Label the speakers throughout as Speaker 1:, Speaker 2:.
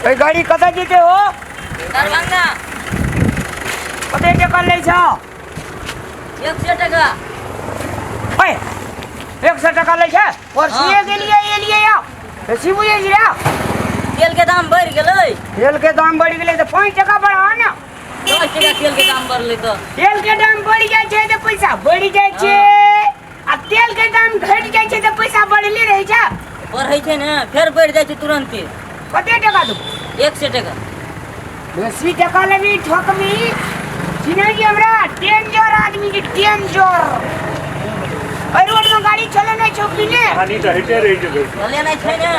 Speaker 1: ए गाड़ी कत जीते हो?
Speaker 2: दरभंगा।
Speaker 1: कते टका ले छ?
Speaker 2: 100 टका।
Speaker 1: ओए 100 टका ले छ? और सीए के लिए ये लिए या? ऐसी बुझे जिरा?
Speaker 2: तेल के दाम बढ़ गेलै।
Speaker 1: तेल के दाम बढ़ गेलै तो 5 टका बढ़ा ना।
Speaker 2: 10 टका तेल के दाम बढ़लै तो।
Speaker 1: तेल के दाम बढ़ जाय छै तो पैसा बढ़ जाय छै। आ तेल के दाम घट जाय छै तो पैसा बढ़ले रह छै।
Speaker 2: बढ़ै छै ने फेर बढ़ जाय छै तुरंते।
Speaker 1: कते टका दू?
Speaker 2: 100 टका।
Speaker 1: बेसी टका लेबी ठकबी। चिन्है छी हमरा डेंजर आदमी के डेंजर। ए रोड में गाड़ी चले नहीं छौ कि ने?
Speaker 3: हानि त हेटे रहि जेबै।
Speaker 2: चले नहीं छै ने।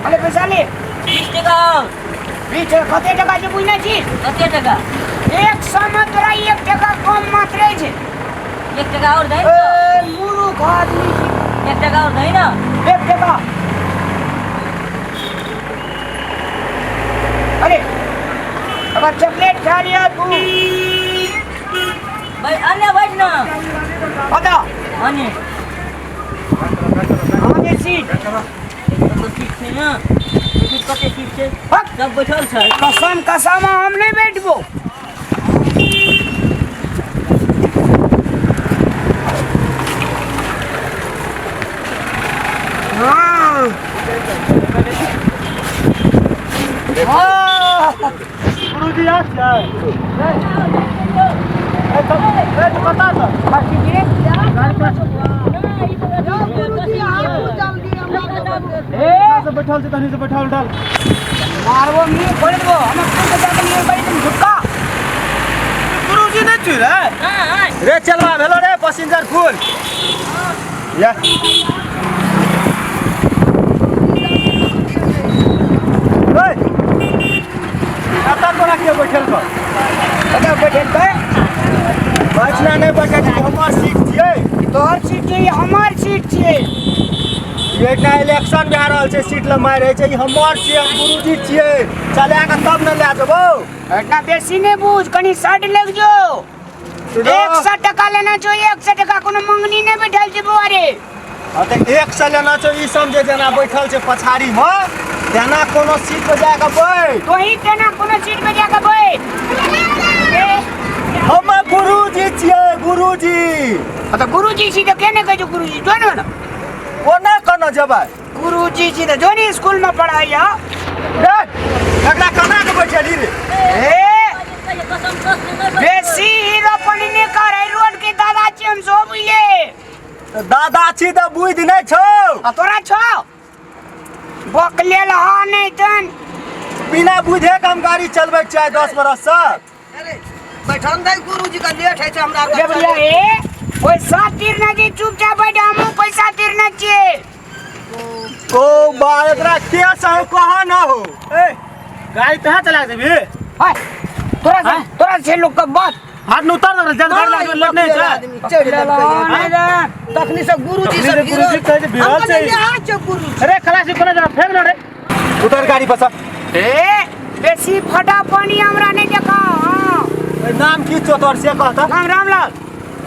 Speaker 1: अरे पैसा ले।
Speaker 2: 20 टका।
Speaker 1: 20 कते टका जे बुझना छी?
Speaker 2: कते टका?
Speaker 1: 100 में तोरा 1 टका कम मात्रे छै।
Speaker 2: 1 टका और दे।
Speaker 1: ए मूर्ख आदमी छी।
Speaker 2: 1 टका और दे ना।
Speaker 1: 1 टका। अरे अगर चॉकलेट खा लिया तू
Speaker 2: भाई अन्य बैठ ना।
Speaker 1: बता
Speaker 2: अन्य
Speaker 1: हमारे सीट
Speaker 2: तो सीट छै ना। लेकिन कते सीट छै?
Speaker 1: हट।
Speaker 2: सब बैठल छै।
Speaker 1: कसम कसम हम नहीं बैठबो। हाँ
Speaker 3: गुरुजी आ छै। ए तो बता दो।
Speaker 1: बाकी गिरे
Speaker 3: से बैठल छै तनी से बैठल डाल।
Speaker 1: मारबो मुंह खोल देबो। हम खुद के जाके लिए बैठ तुम झुका।
Speaker 3: गुरुजी नै छु रे।
Speaker 2: हां
Speaker 3: रे चलवा भेलो रे पैसेंजर फुल। या ओए आता तोरा के बैठल छ?
Speaker 1: कते बैठल बे?
Speaker 3: बैठना नहीं बैठे छी हमर सीट छियै।
Speaker 1: तोहर सीट छै हमार सीट छै।
Speaker 3: ये एकटा इलेक्शन भए रहल छै सीट ल मार रहै छै ई हमर छियै हम गुरुजी छियै। चले के तब न ले जेबो।
Speaker 1: इतना बेसी नहीं बूझ कनी साइड लग जो। 100 टका लेना छो 100 टका कोनो मंगनी नहीं बैठल छै बुआरे।
Speaker 3: हाँ तो 100 लेना छो ई समझे जेना बैठल छै पछाड़ी में तेना कोनो सीट पे जाके बैठ।
Speaker 1: तो ही तेना कोनो सीट पे जाके बैठ।
Speaker 3: हम गुरुजी छियै गुरुजी।
Speaker 1: तो गुरुजी छी तो केने कहै गुरुजी जो ना
Speaker 3: कोना कना जेबै?
Speaker 1: गुरुजी छी तो जो नहीं स्कूल में पढ़ाई आ।
Speaker 3: एकरा कना के बैठली रे?
Speaker 1: ए
Speaker 2: कसम कसम
Speaker 1: बेसी हीरो पनी ने करे रोड के दादा छी हम सब ले।
Speaker 3: दादा छी त बुझ नै छौ।
Speaker 1: आ तोरा छौ बकले लहा नहीं तन
Speaker 3: बिना बुझे के हम गाड़ी चलबै छै 10 बरस से।
Speaker 4: अरे बैठन दे गुरुजी का लेट है हमरा
Speaker 1: ये बढ़िया ए पैसा तीरना जी चुपचाप बैठ हमू पैसा तीरना चाहिए।
Speaker 3: ओ बा एकरा के सह कहा ना हो। ए गाड़ी कहां चला देबी?
Speaker 1: हाय तोरा से लोग का बात
Speaker 3: हाथ न उतार दे जल्दी गाड़ी लागे लोग नहीं छै।
Speaker 4: चढ़ ले तखनी से गुरुजी से
Speaker 3: गुरुजी कहे जे बिरल छै।
Speaker 4: यहां छ गुरुजी।
Speaker 3: अरे खलासी कोना जरा फेंक न रे। उतर गाड़ी पर से।
Speaker 1: ए बेसी फटा पानी हमरा नहीं देखा। हां
Speaker 3: नाम की छौ तोर से कहता?
Speaker 1: नाम रामलाल।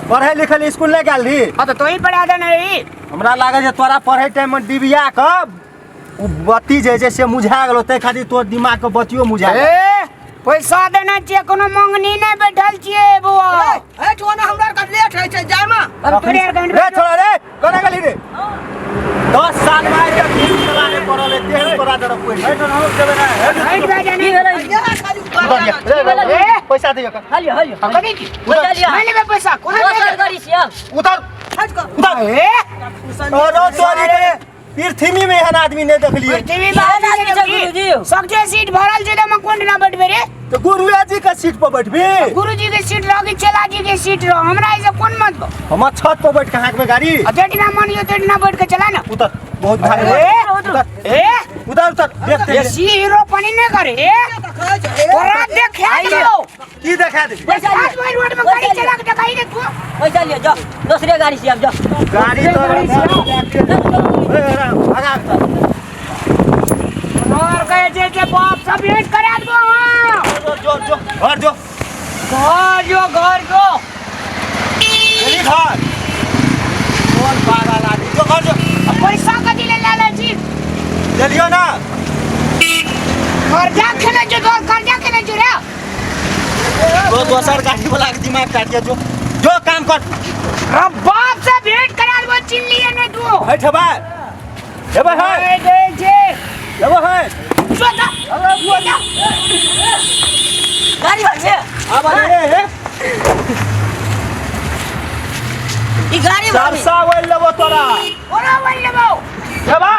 Speaker 3: पढ़े लिखे स्कूल नहीं गेल रही?
Speaker 1: हां तो ही पढ़ा दे नहीं।
Speaker 3: हमरा लागे जे तोरा पढ़े टाइम में डिबिया के उ बत्ती जे से मुझा गेलो ते खातिर तोर दिमाग के बत्तियो मुझा गेल।
Speaker 1: ए पैसा देना चाहिए कोनो मंगनी नहीं बैठल छिए बुआ।
Speaker 4: ए ठोना हमरा का लेट है छै जाय में।
Speaker 1: अब तोरे यार कहीं
Speaker 3: रे छोड़ा रे कना गेली रे? 10 साल में आके फिर चलाने पड़ल है तेल तोरा जरा कोई है तो हम देबे ना
Speaker 1: हाइट में जाने
Speaker 4: यहां खाली उतार
Speaker 3: रे पैसा दियो का
Speaker 2: हलियो हलियो
Speaker 1: कभी की
Speaker 2: पैसा लिया।
Speaker 1: मैं लेबे पैसा कोनो
Speaker 2: दोसर गाड़ी से अब
Speaker 3: उतर
Speaker 4: हट कर।
Speaker 3: उतर।
Speaker 1: ए
Speaker 3: और तोरी के पृथ्वी में हन आदमी नहीं देखलिए।
Speaker 1: टीवी
Speaker 2: केहन आदमी छै
Speaker 1: में
Speaker 2: गुरुजी?
Speaker 1: सबके सीट भरल छै त हम कोन ना बैठबे रे।
Speaker 3: तो गुरुआ जी का सीट पर बैठबी?
Speaker 1: गुरुजी के सीट रह चला जी के सीट रह हमरा ऐसे कौन मत बा।
Speaker 3: हम छत पर बैठ के हाथ में गाड़ी
Speaker 1: जेठना मानियो तेठना बैठ के चला ना।
Speaker 3: उतर बहुत भारी
Speaker 1: ए ए
Speaker 3: उतर उतर देखते
Speaker 1: ये सी हीरो पानी नहीं करे ए तोरा देखा दियो
Speaker 3: की देखा दे
Speaker 2: पैसा
Speaker 1: आज भाई रोड में गाड़ी चला के दिखाई दे तू।
Speaker 2: पैसा लियो जाओ दूसरे गाड़ी से अब जाओ।
Speaker 3: गाड़ी भगा
Speaker 1: और कहे जे बाप सब भेंट करा दो। हां
Speaker 3: जो जो घर जो
Speaker 1: घर जो
Speaker 3: जल्दी घर कौन पागल आदमी जो घर जो
Speaker 1: पैसा कथी ले लाला जी
Speaker 3: चलियो ना दोसर गाड़ी वाला के दिमाग काट के जो काम कर।
Speaker 1: बाप से भेंट करा वो चिल्ली है ना तू
Speaker 3: है ठबा हेबे है
Speaker 1: गए जे
Speaker 3: हेबे है
Speaker 1: छोटा
Speaker 2: गाड़ी भाग से
Speaker 3: अब रे हे
Speaker 2: ई गाड़ी भाग
Speaker 3: सरसा वेल लेबो तोरा
Speaker 1: ओरा वल्ले बो
Speaker 3: हेबा